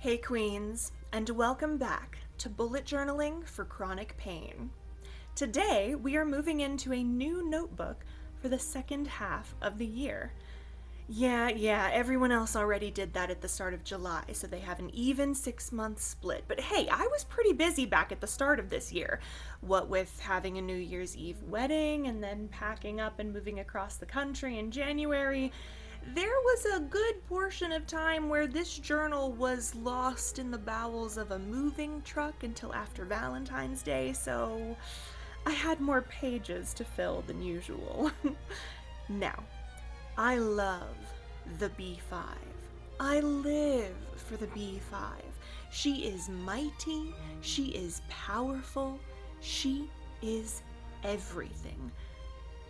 Hey Queens, and welcome back to Bullet Journaling for Chronic Pain. Today we are moving into a new notebook for the second half of the year. Yeah, everyone else already did that at the start of July, so they have an even 6-month split. But hey, I was pretty busy back at the start of this year. What with having a New Year's Eve wedding and then packing up and moving across the country in January, there was a good portion of time where this journal was lost in the bowels of a moving truck until after Valentine's Day, so I had more pages to fill than usual. Now, I love the B5. I live for the B5. She is mighty, she is powerful, she is everything.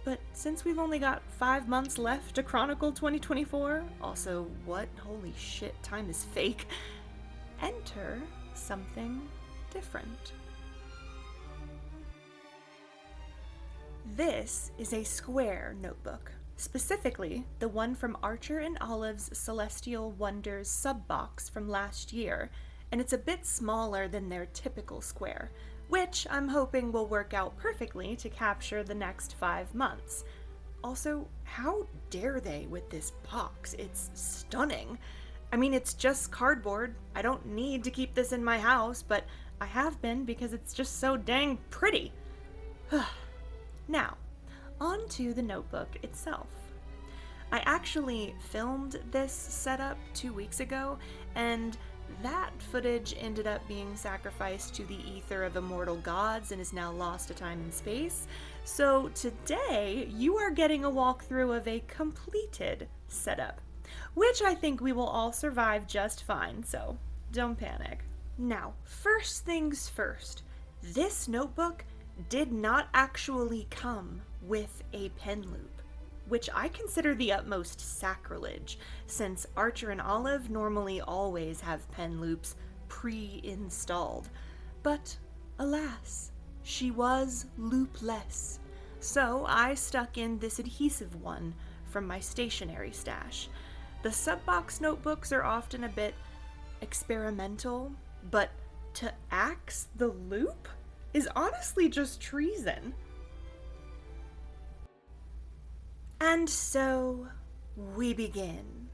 But since we've only got 5 months left to chronicle 2024, also, what? Holy shit, time is fake. Enter something different. This is a square notebook, specifically the one from Archer and Olive's Celestial Wonders sub-box from last year, and it's a bit smaller than their typical square, which I'm hoping will work out perfectly to capture the next 5 months. Also, how dare they with this box? It's stunning. I mean, it's just cardboard. I don't need to keep this in my house, but I have been because it's just so dang pretty. Now, on to the notebook itself. I actually filmed this setup 2 weeks ago, and that footage ended up being sacrificed to the ether of immortal gods and is now lost to time and space. So today, you are getting a walkthrough of a completed setup, which I think we will all survive just fine, so don't panic. Now, first things first, this notebook did not actually come with a pen loop, which I consider the utmost sacrilege, since Archer and Olive normally always have pen loops pre-installed. But alas, she was loopless. So I stuck in this adhesive one from my stationery stash. The sub-box notebooks are often a bit experimental, but to axe the loop is honestly just treason. And so, we begin.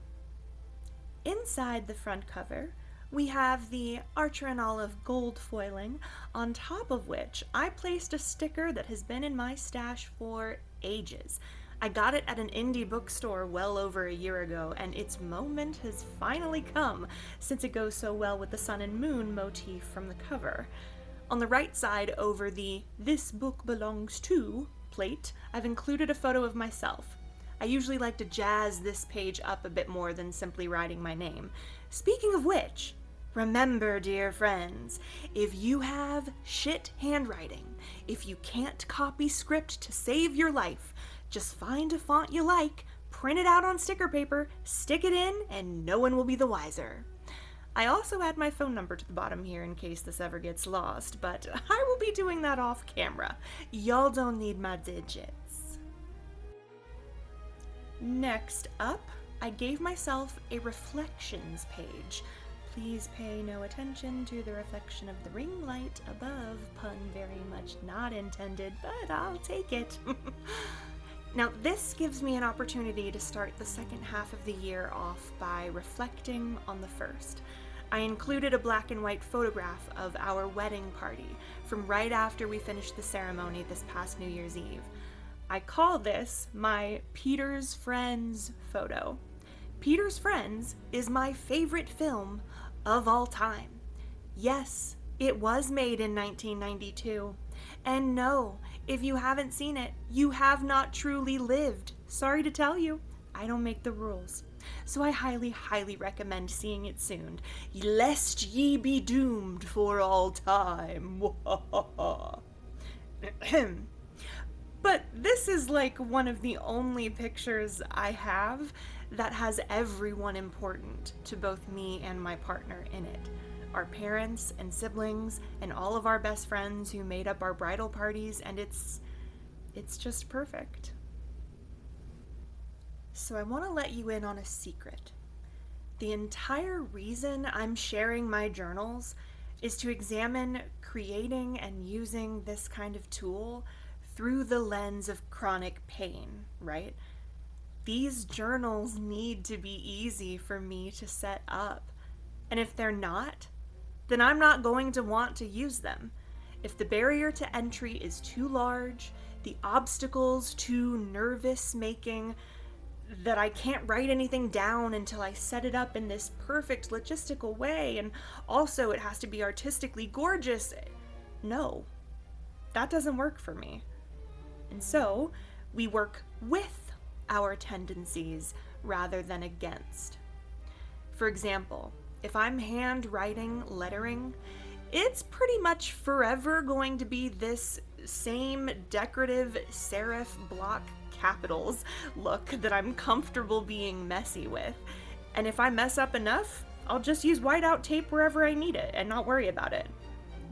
Inside the front cover, we have the Archer and Olive gold foiling, on top of which I placed a sticker that has been in my stash for ages. I got it at an indie bookstore well over a year ago, and its moment has finally come, since it goes so well with the sun and moon motif from the cover. On the right side, over the "This book belongs to" plate, I've included a photo of myself. I usually like to jazz this page up a bit more than simply writing my name. Speaking of which, remember, dear friends, if you have shit handwriting, if you can't copy script to save your life, just find a font you like, print it out on sticker paper, stick it in, and no one will be the wiser. I also add my phone number to the bottom here in case this ever gets lost, but I will be doing that off camera. Y'all don't need my digits. Next up, I gave myself a reflections page. Please pay no attention to the reflection of the ring light above, pun very much not intended, but I'll take it. Now, this gives me an opportunity to start the second half of the year off by reflecting on the first. I included a black and white photograph of our wedding party from right after we finished the ceremony this past New Year's Eve. I call this my Peter's Friends photo. Peter's Friends is my favorite film of all time. Yes, it was made in 1992. And no, if you haven't seen it, you have not truly lived. Sorry to tell you, I don't make the rules. So I highly recommend seeing it soon, lest ye be doomed for all time. But this is like one of the only pictures I have that has everyone important to both me and my partner in it. Our parents and siblings and all of our best friends who made up our bridal parties, and it's just perfect. So I want to let you in on a secret. The entire reason I'm sharing my journals is to examine creating and using this kind of tool through the lens of chronic pain, right? These journals need to be easy for me to set up. And if they're not, then I'm not going to want to use them. If the barrier to entry is too large, the obstacles too nervous making, that I can't write anything down until I set it up in this perfect logistical way, and also it has to be artistically gorgeous. No, that doesn't work for me. And so we work with our tendencies rather than against. For example, if I'm handwriting lettering, it's pretty much forever going to be this same decorative serif block capitals look that I'm comfortable being messy with. And if I mess up enough, I'll just use whiteout tape wherever I need it and not worry about it.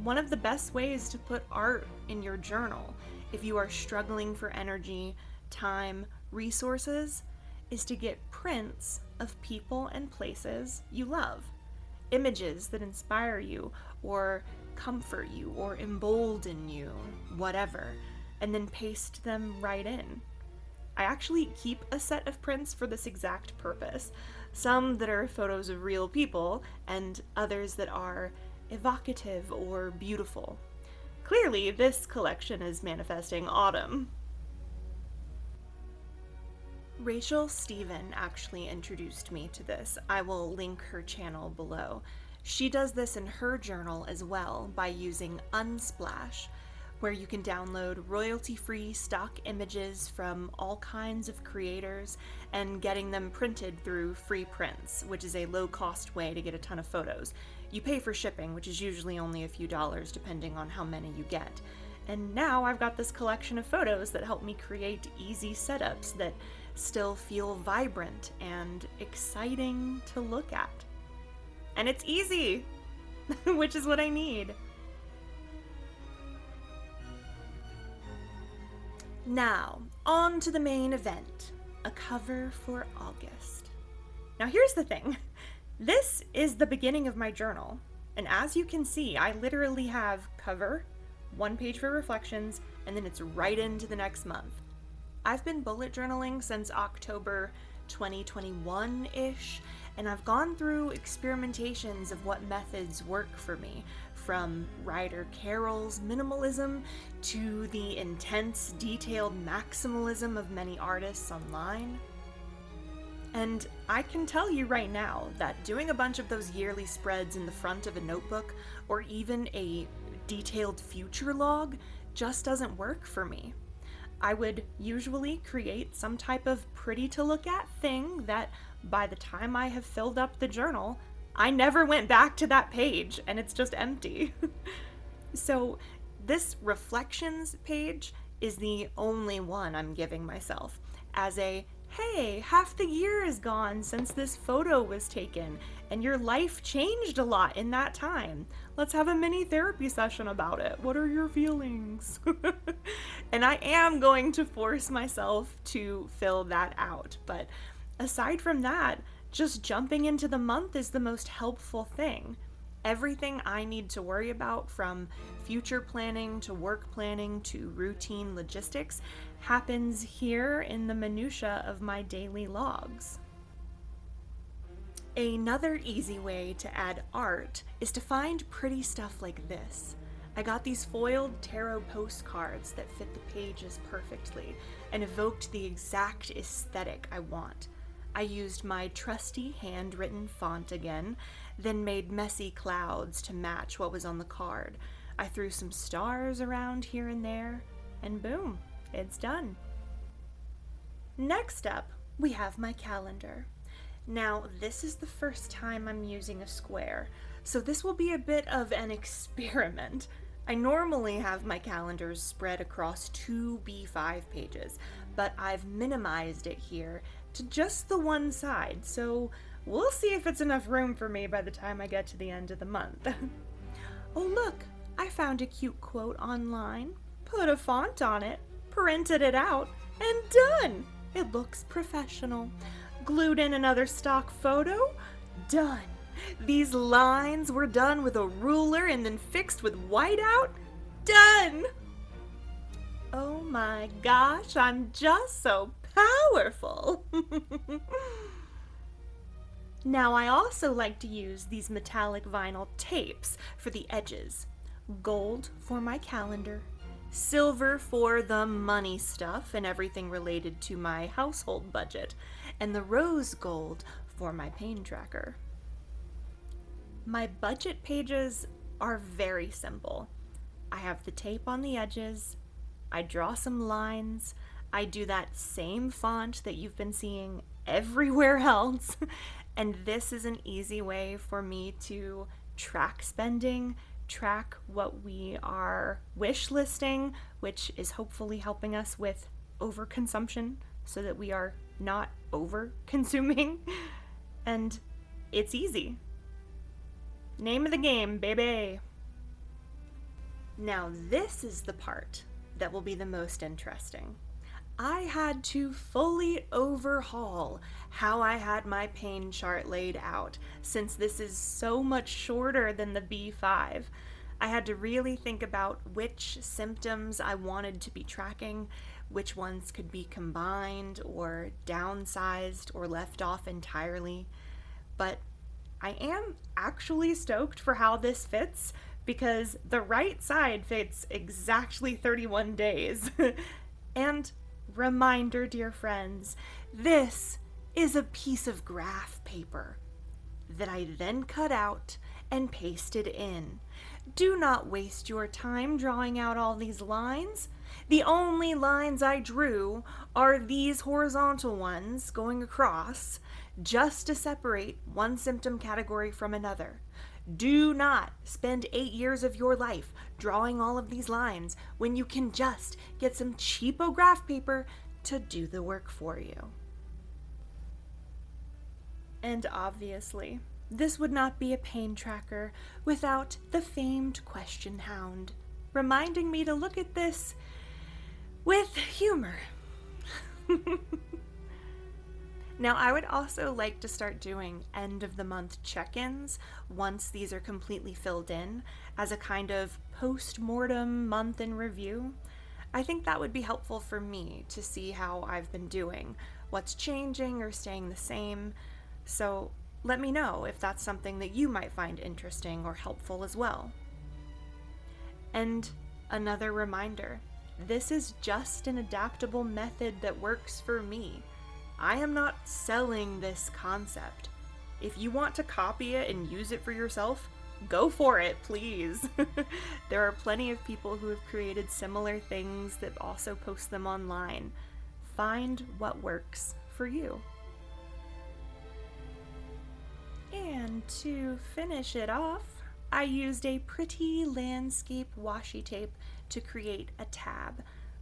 One of the best ways to put art in your journal, if you are struggling for energy, time, resources, is to get prints of people and places you love. Images that inspire you or comfort you or embolden you, whatever, and then paste them right in. I actually keep a set of prints for this exact purpose. Some that are photos of real people and others that are evocative or beautiful. Clearly, this collection is manifesting autumn. Rachel Steven actually introduced me to this. I will link her channel below. She does this in her journal as well by using UnSplash, where you can download royalty-free stock images from all kinds of creators and getting them printed through FreePrints, which is a low-cost way to get a ton of photos. You pay for shipping, which is usually only a few dollars depending on how many you get. And now I've got this collection of photos that help me create easy setups that still feel vibrant and exciting to look at. And it's easy, which is what I need. Now, on to the main event, a cover for August. Now here's the thing, this is the beginning of my journal, and as you can see, I literally have cover, one page for reflections, and then it's right into the next month. I've been bullet journaling since October 2021-ish, and I've gone through experimentations of what methods work for me, from Ryder Carroll's minimalism to the intense, detailed maximalism of many artists online. And I can tell you right now that doing a bunch of those yearly spreads in the front of a notebook, or even a detailed future log, just doesn't work for me. I would usually create some type of pretty to look at thing that by the time I have filled up the journal, I never went back to that page and it's just empty. So this reflections page is the only one I'm giving myself as a, hey, half the year is gone since this photo was taken and your life changed a lot in that time. Let's have a mini therapy session about it. What are your feelings? And I am going to force myself to fill that out. But aside from that, just jumping into the month is the most helpful thing. Everything I need to worry about, from future planning to work planning to routine logistics, happens here in the minutia of my daily logs. Another easy way to add art is to find pretty stuff like this. I got these foiled tarot postcards that fit the pages perfectly and evoked the exact aesthetic I want. I used my trusty handwritten font again, then made messy clouds to match what was on the card. I threw some stars around here and there, and boom, it's done. Next up, we have my calendar. Now, this is the first time I'm using a square, so this will be a bit of an experiment. I normally have my calendars spread across 2 B5 pages, but I've minimized it here to just the one side, so we'll see if it's enough room for me by the time I get to the end of the month. Oh look, I found a cute quote online, put a font on it, printed it out, and done! It looks professional. Glued in another stock photo, Done. These lines were done with a ruler and then fixed with whiteout. Done! Oh my gosh, I'm just so powerful. Now I also like to use these metallic vinyl tapes for the edges. Gold for my calendar, silver for the money stuff and everything related to my household budget, and the rose gold for my pain tracker. My budget pages are very simple. I have the tape on the edges, I draw some lines, I do that same font that you've been seeing everywhere else, and this is an easy way for me to track spending, track what we are wish listing, which is hopefully helping us with overconsumption so that we are not over consuming. And it's easy. Name of the game, baby. Now this is the part that will be the most interesting. I had to fully overhaul how I had my pain chart laid out, since this is so much shorter than the B5. I had to really think about which symptoms I wanted to be tracking, which ones could be combined or downsized or left off entirely. But I am actually stoked for how this fits, because the right side fits exactly 31 days. And reminder, dear friends, this is a piece of graph paper that I then cut out and pasted in. Do not waste your time drawing out all these lines. The only lines I drew are these horizontal ones going across, just to separate one symptom category from another. Do not spend 8 years of your life drawing all of these lines when you can just get some cheapo graph paper to do the work for you. And obviously, this would not be a pain tracker without the famed question hound, reminding me to look at this with humor. Now, I would also like to start doing end of the month check-ins once these are completely filled in, as a kind of post-mortem month in review. I think that would be helpful for me to see how I've been doing, what's changing or staying the same. So let me know if that's something that you might find interesting or helpful as well. And another reminder, this is just an adaptable method that works for me. I am not selling this concept. If you want to copy it and use it for yourself, go for it, please. There are plenty of people who have created similar things that also post them online. Find what works for you. And to finish it off, I used a pretty landscape washi tape to create a tab.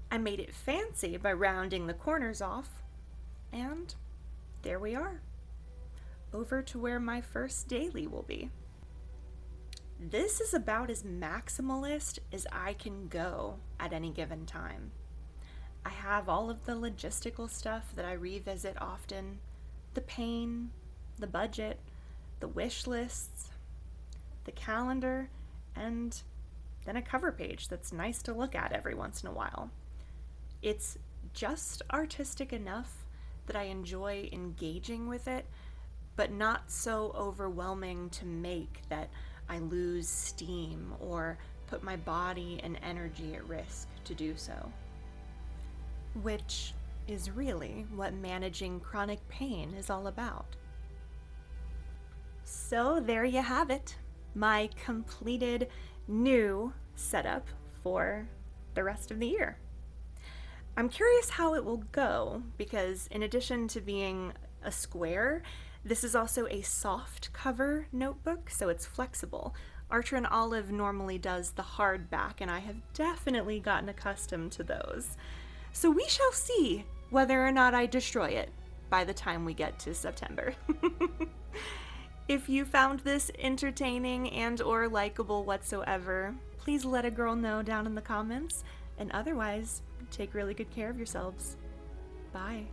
I made it fancy by rounding the corners off, and there we are, over to where my first daily will be. This is about as maximalist as I can go at any given time. I have all of the logistical stuff that I revisit often, the pain, the budget, the wish lists, the calendar, and then a cover page that's nice to look at every once in a while. It's just artistic enough that I enjoy engaging with it, but not so overwhelming to make that I lose steam or put my body and energy at risk to do so. Which is really what managing chronic pain is all about. So there you have it, my completed new setup for the rest of the year. I'm curious how it will go, because in addition to being a square, this is also a soft cover notebook, so it's flexible. Archer and Olive normally does the hardback, and I have definitely gotten accustomed to those. So we shall see whether or not I destroy it by the time we get to September. If you found this entertaining and or likable whatsoever, please let a girl know down in the comments, and otherwise, take really good care of yourselves. Bye.